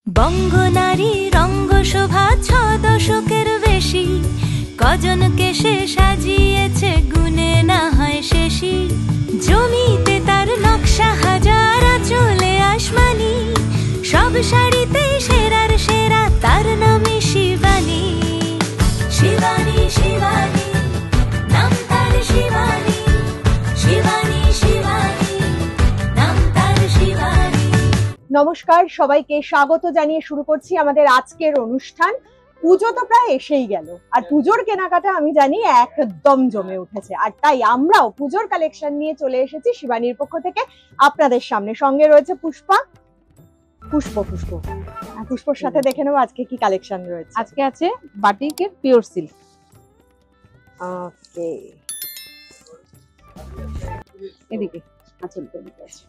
বঙ্গনারী রঙ্গশোভা ৬ দশকের বেশি, কজনকে সে সাজিয়েছে গুণে না হয় শেষী। জমিতে তার নকশা হাজার, চলে আসমানি, সব শাড়িতে সেরার সেরা, তার নামে শিবানী। শিবানী শিবানী নাম তার, শিবানী শিবানী শিবানী নাম তার, শিবানী। নমস্কার, সবাইকে স্বাগত জানিয়ে শুরু করছি আমাদের আজকের অনুষ্ঠান। পুজো তো প্রায় এসেই গেল, আর পুজোর কেনাকাটা আমি জানি একদম জমে উঠেছে, আর তাই আমরাও পুজোর কালেকশন নিয়ে চলে এসেছি শিবানীর পক্ষ থেকে আপনাদের সামনে। সঙ্গে রয়েছে পুষ্পর সাথে দেখে নেবো আজকে কি কালেকশন রয়েছে। আজকে আছে বাটিকের পিওর সিল্ক। ওকে, এদিকে আঁচলটা দিকে আছে।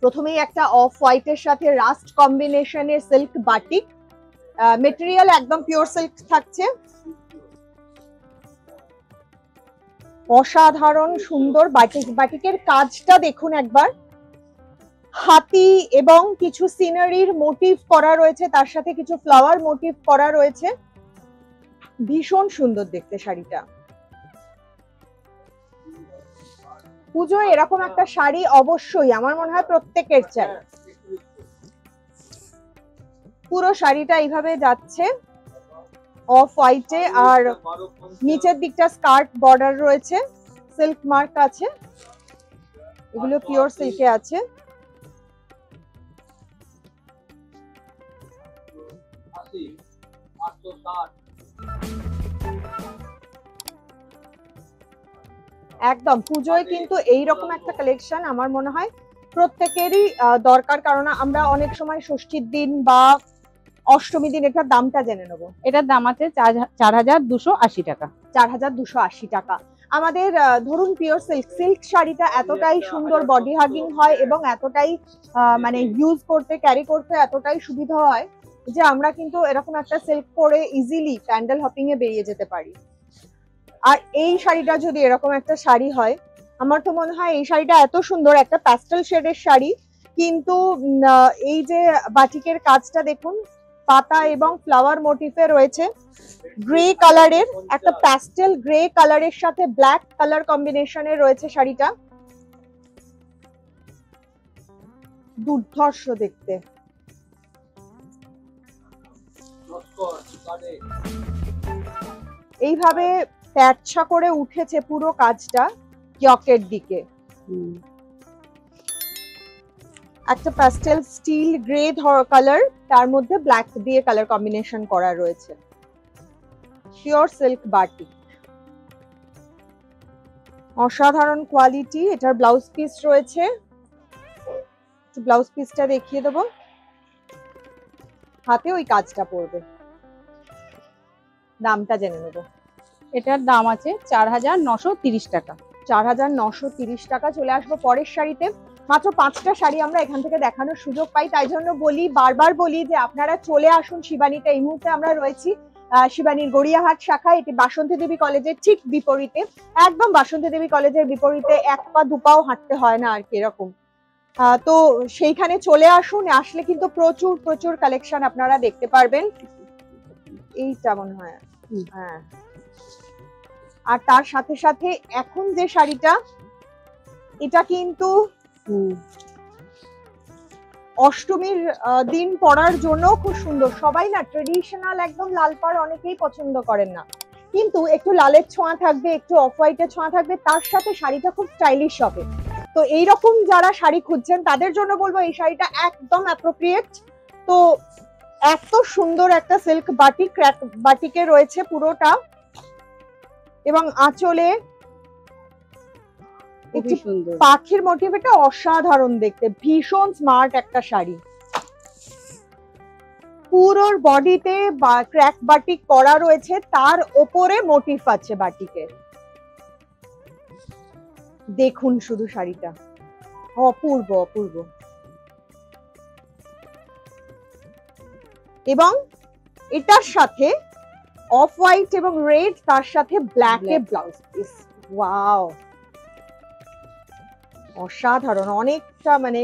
প্রথমেই একটা অফ হোয়াইটের সাথে রাস্ট কম্বিনেশনের সিল্ক বাটিক, মেটেরিয়াল একদম পিওর সিল্ক থাকছে। অসাধারণ সুন্দর বাটিকের কাজটা দেখুন একবার, হাতি এবং কিছু সিনারির মোটিভ করা রয়েছে, তার সাথে কিছু ফ্লাওয়ার মোটিভ করা রয়েছে। ভীষণ সুন্দর দেখতে শাড়িটা। পুজোয় এরকম একটা শাড়ি অবশ্যই আমার মনে হয় প্রত্যেকের চাই। পুরো শাড়িটা এইভাবে যাচ্ছে অফ হোয়াইটে, আর নিচের দিকটা স্কার্ট বর্ডার রয়েছে, সিল্ক মার্ক আছে, এগুলো পিওর সিল্কে আছে। একদম পুজোয় কিন্তু এইরকম একটা কালেকশন আমার মনে হয় প্রত্যেকেরই দরকার, কারণ আমরা অনেক সময় ষষ্ঠীর দিন বা অষ্টমী দিন এটার দামটা জেনে নেবো। এটার দাম আছে ৪,২৮০ টাকা। ৪,২৮০ টাকা। আমাদের ধরুন পিওর সিল্ক শাড়িটা এতটাই সুন্দর, বডি হাগিং হয় এবং এতটাই মানে ইউজ করতে, ক্যারি করতে এতটাই সুবিধা হয় যে আমরা কিন্তু এরকম একটা সিল্ক পরে ইজিলি প্যান্ডেল হপিং এ বেরিয়ে যেতে পারি। আর এই শাড়িটা যদি এরকম একটা শাড়ি হয়, আমার তো মনে হয় এই শাড়িটা এত সুন্দর, একটা প্যাস্টেল শেডের শাড়ি, কিন্তু এই যে বাটিকের কাজটা দেখুন, পাতা এবং ফ্লাওয়ার মোটিফে রয়েছে। গ্রে কালারের, একটা প্যাস্টেল গ্রে কালারের সাথে ব্ল্যাক কালার কম্বিনেশনে রয়েছে শাড়িটা। দুর্ধর্ষ দেখতে। এইভাবে প্যাঁচা করে উঠেছে পুরো কাজটা ইয়কের দিকে। একটা প্যাস্টেল স্টিল গ্রে কালার, তার মধ্যে ব্ল্যাক দিয়ে কালার কম্বিনেশন করা রয়েছে। পিওর সিল্ক বাটিক, অসাধারণ কোয়ালিটি। এটার ব্লাউজ পিস রয়েছে, ব্লাউজ পিসটা দেখিয়ে দেবো। হাতে ওই কাজটা পড়বে। দামটা জেনে নেবো। এটার দাম আছে ৪,৯৩০ টাকা। ৪,৯৩০ টাকা। চলে আসবো পরের শাড়িতে। মাত্র 5টা শাড়ি আমরা এখান থেকে দেখানোর সুযোগ পাই, তাই জন্য বারবার বলি যে আপনারা চলে আসুন শিবানীতে। এই মুহূর্তে আমরা রয়েছি শিবানীর গড়িয়াহাট শাখায়, এটি বাসন্তী দেবী কলেজের ঠিক বিপরীতে। একদম বাসন্তী দেবী কলেজের বিপরীতে, 1 পা 2 পাও হাঁটতে হয় না আর কি এরকম। তো সেইখানে চলে আসুন, আসলে কিন্তু প্রচুর প্রচুর কালেকশন আপনারা দেখতে পারবেন। এইটা মনে হয়, হ্যাঁ। আর তার সাথে সাথে এখন যে শাড়িটা, এটা কিন্তু অষ্টমীর দিন পরার জন্য খুব সুন্দর। সবাই না ট্রেডিশনাল একদম লাল পাড় অনেকেই পছন্দ করেন না, কিন্তু একটু লালের ছোঁয়া থাকবে, একটু অফ হোয়াইটের ছোঁয়া থাকবে, তার সাথে শাড়িটা খুব স্টাইলিশ হবে। তো এইরকম যারা শাড়ি খুঁজছেন তাদের জন্য বলবো এই শাড়িটা একদম অ্যাপ্রোপ্রিয়েট। তো এত সুন্দর একটা সিল্ক বাটিক, বাটিকে রয়েছে পুরোটা, এবং আঁচলে পাখির মোটিভ। এটা অসাধারণ দেখতে, ভীষণ স্মার্ট একটা শাড়ি। পুরো বডিতে ক্র্যাক বাটিক করা রয়েছে, তার ওপরে মোটিভ আছে বাটিকের। দেখুন শুধু শাড়িটা, অপূর্ব অপূর্ব। এবং এটার সাথে অফ হোয়াইট এবং রেড, তার সাথে ব্ল্যাক এ ব্লাউজ পিস। ওয়াও, অসাধারণ, অনেকটা মানে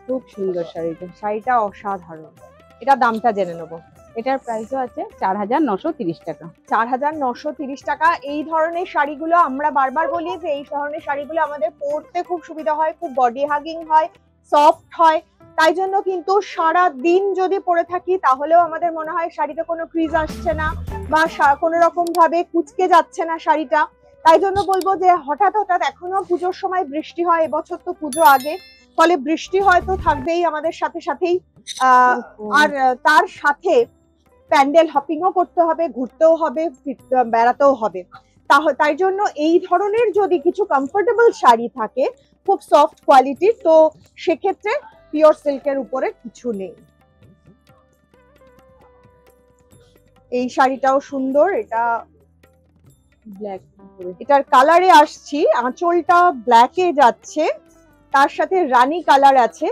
খুব সুন্দর শাড়িটা, শাড়িটা অসাধারণ। এটা দামটা জেনে নেবো। এটার প্রাইসও আছে 4,930 টাকা। 4,930 টাকা। এই ধরনের শাড়িগুলো আমরা বারবার বলি যে এই ধরনের শাড়িগুলো আমাদের পরতে খুব সুবিধা হয়, খুব বডি হাগিং হয়, সফট হয়। তাই জন্য কিন্তু সারা দিন যদি পরে থাকি তাহলেও আমাদের মনে হয় শাড়িতে কোনো ক্রিজ আসছে না বা কোনো রকম ভাবে কুঁচকে যাচ্ছে না শাড়িটা। তাই জন্য বলবো যে হঠাৎ হঠাৎ এখনো পুজোর সময় বৃষ্টি হয়, এবছর তো পুজো আগে, ফলে বৃষ্টি হয়তো থাকবেই আমাদের সাথে সাথেই। আর তার সাথে প্যান্ডেল হপিংও করতে হবে, ঘুরতেও হবে, বেড়াতেও হবে। তাই জন্য এই ধরনের যদি কিছু কমফোর্টেবল শাড়ি থাকে খুব সফট কোয়ালিটির, তো সেক্ষেত্রে পিওর সিল্কের উপরে কিছু নেই। এই শাড়িটাও সুন্দর, এটা ব্ল্যাক, এটার কালারে আসছি, আঁচলটা ব্ল্যাকে যাচ্ছে, তার সাথে রানী কালার আছে,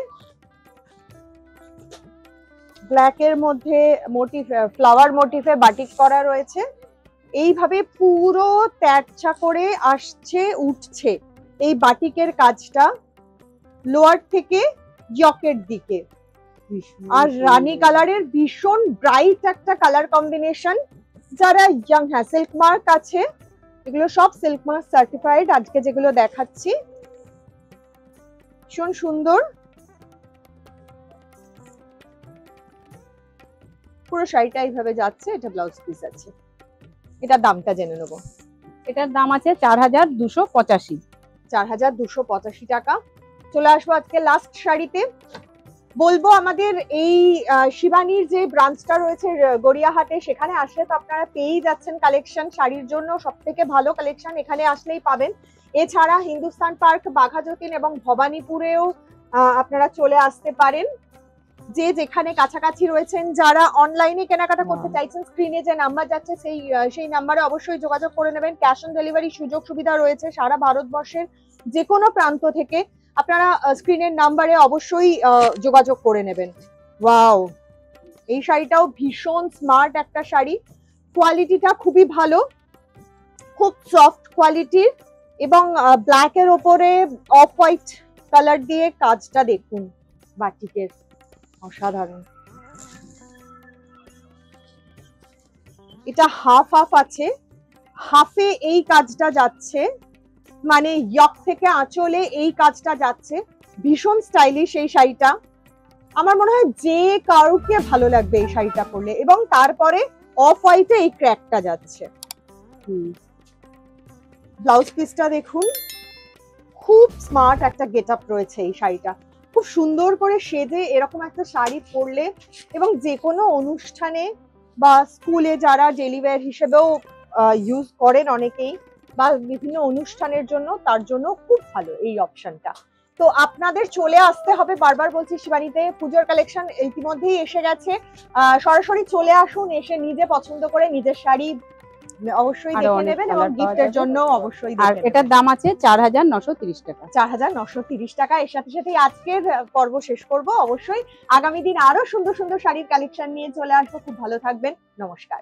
ব্ল্যাকের মধ্যে মোটিভ, ফ্লাওয়ার মোটিভে বাটিক করা রয়েছে। এইভাবে পুরো তেরছা করে আসছে, উঠছে এই বাটিকের কাজটা লোয়ার থেকে জকের দিকে। আর রানী কালারের ভীষণ ব্রাইট একটা কালার কম্বিনেশন। যারা ইয়াং, হ্যাঁ সিল্ক মার্ক আছে, এগুলো সব সিল্ক মার্ক সার্টিফাইড। আজকে যেগুলো দেখাচ্ছি ভীষণ সুন্দর। পুরো শাড়িটা এইভাবে যাচ্ছে, এটা ব্লাউজ পিস আছে। এটার দামটা জেনে নেবো। এটার দাম আছে 4,285। 4,285 টাকা। চলে আসবো আজকে লাস্ট শাড়িতে। বলবো আমাদের এই শিবানীর যে ব্রাঞ্চটা রয়েছে গড়িয়াহাটে, সেখানে আসলে তো আপনারা পেয়েই যাচ্ছেন কালেকশন। শাড়ির জন্য সব থেকে ভালো কালেকশন এখানে আসলেই পাবেন। এছাড়া হিন্দুস্তান পার্ক, বাঘাযতীন এবং ভবানীপুরেও আপনারা চলে আসতে পারেন। যে যেখানে কাছাকাছি রয়েছেন, যারা অনলাইনে কেনাকাটা করতে চাইছেন, স্ক্রিনে যে নাম্বার যাচ্ছে সেই নাম্বারে অবশ্যই যোগাযোগ করে নেবেন। ক্যাশ অন ডেলিভারি সুযোগ সুবিধা রয়েছে সারা ভারতবর্ষের যে কোনো প্রান্ত থেকে। আপনারা স্ক্রিনের নাম্বারে অবশ্যই যোগাযোগ করে নেবেন। ওয়াও, এই শাড়িটাও ভীষণ স্মার্ট একটা শাড়ি, কোয়ালিটিটা খুবই ভালো, খুব সফট কোয়ালিটির, এবং ব্ল্যাক এর ওপরে অফ হোয়াইট কালার দিয়ে কাজটা দেখুন বাটিকের, অসাধারণ। এটা হাফ হাফ আছে, হাফে এই কাজটা যাচ্ছে, মানে ইয়ক থেকে আঁচলে এই কাজটা যাচ্ছে। ভীষণ স্টাইলিশ এই শাড়িটা। আমার মনে হয় যে কাউকে ভালো লাগবে এই শাড়িটা পরলে। এবং তারপরে অফ হোয়াইটে এই ক্র্যাকটা যাচ্ছে। ব্লাউজ পিসটা দেখুন, খুব স্মার্ট একটা গেট আপ রয়েছে এই শাড়িটা। খুব সুন্দর করে সেজে এরকম একটা শাড়ি পরলে, এবং যে কোনো অনুষ্ঠানে বা স্কুলে যারা ডেলি ওয়্যার হিসেবেও ইউজ করেন অনেকেই, বা বিভিন্ন অনুষ্ঠানের জন্য, তার জন্য খুব ভালো এই অপশনটা। তো আপনাদের চলে আসতে হবে, বারবার বলছি, শিবানীতে পুজোর কালেকশন ইতিমধ্যেই এসে গেছে। সরাসরি চলে আসুন, এসে নিজে পছন্দ করে নিজের শাড়ি অবশ্যই দেখে নেবেন, এবং গিফটের জন্য অবশ্যই। আর এটার দাম আছে 4,930 টাকা। 4,930 টাকা। এর সাথে সাথে আজকের পর্ব শেষ করব। অবশ্যই আগামী দিন আরো সুন্দর সুন্দর শাড়ির কালেকশন নিয়ে চলে আসবো। খুব ভালো থাকবেন, নমস্কার।